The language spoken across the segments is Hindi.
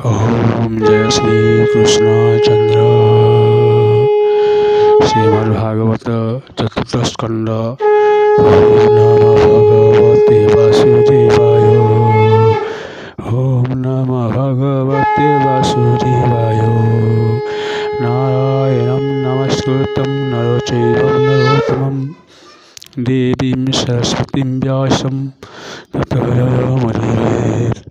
ओम जय श्री कृष्ण चंद्र। श्रीमद्भागवत चतुर्थ स्कंद। ओम नमः भगवते वासुदेवाय। ओम नमः भगवते वासुदेवाय। नारायणं नमस्कृतं नरं चैव नरोत्तमं देवीं सरस्वतीं व्यासं ततो जयमुदीरयेत्।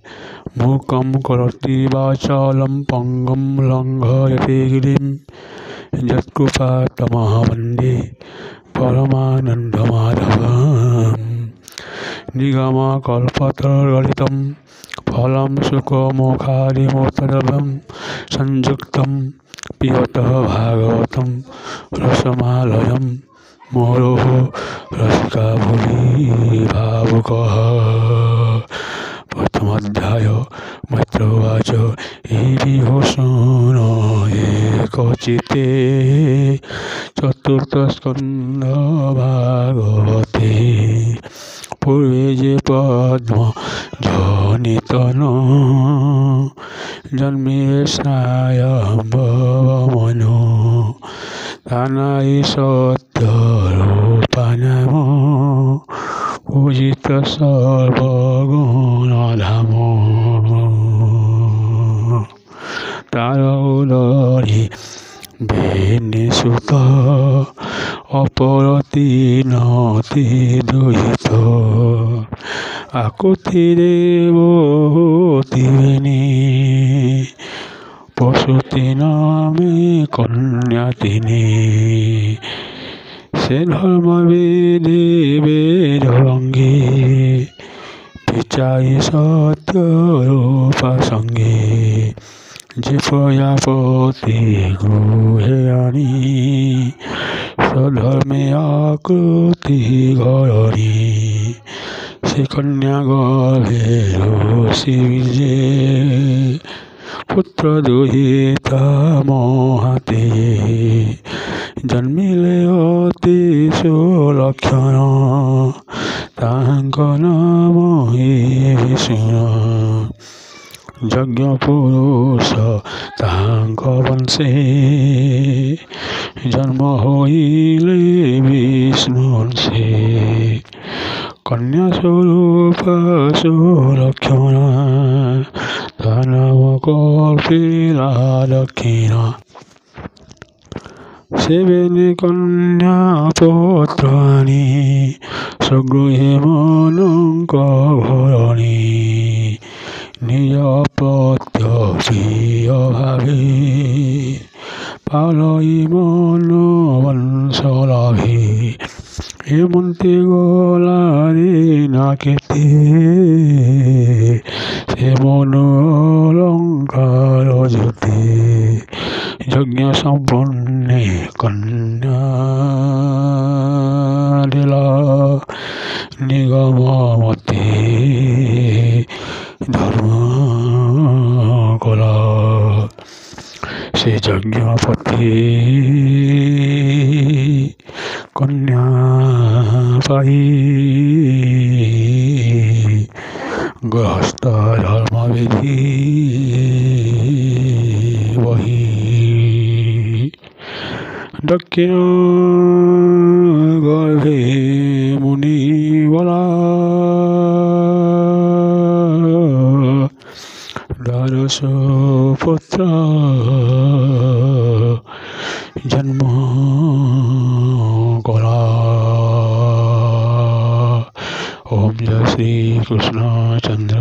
मूकं करोति वाचालं पंगुं लंघयते गिरिं यत्कृपातमहं वन्दे परमानन्दमाधवम्। निगमकल्पतरुगलितं फलं सुखमुखादिमोक्तद्रव्यं संयुक्तं पिबतः भागवतं रसमालयं मुहुः रसिका भुवि भावुकः। प्रथमाध्याय मैत्रोवाच एभिः शृणु एकचित्ते चतुर्थस्कन्ध भागवते। पूर्वे जे पद्म जनितनो जन्मेष्णायम्भवमनु तानायि सत्यरूपानामो पूजित सर्वगुणधामो। तारौदरी भेन्निसुत अपरति नति दुहित आकुतिरेवोतिवेनि प्रसूति नामे कन्या तिनि। से धर्म वेदे वेदभंगे पिचाई सत्य रूपासंगे जे प्रजापति गृहेयानि स्वधर्मे आकृति गरणी। से कन्या गर्भे ऋषि विजे पुत्र दुहिता मोहते जन्मिले अति सुलक्षण तांक नाम विष्णु। यज्ञ पुरुष तांक वंशे जन्म होइले विष्णु वंशे। कन्या स्वरूप सुलक्षण नाम कपिला दक्षिणा। सेवेने कन्या पुत्राणि स्वगृहे मनंक घरणी। निज पत्य प्रिय भावे पालयि मन वंशलाभे। हेमन्ते गलारे नाकेते से मनोलंकार ज्योति। यज्ञ संपन्ने कन्या दिला निगममते धर्म कला। से यज्ञपति कन्या पाई गृहस्थ धर्म विधि वही। दक्षिण गर्भे मुनिवरा द्वादश पुत्र जन्म करा। ओम जय श्री कृष्ण चंद्र।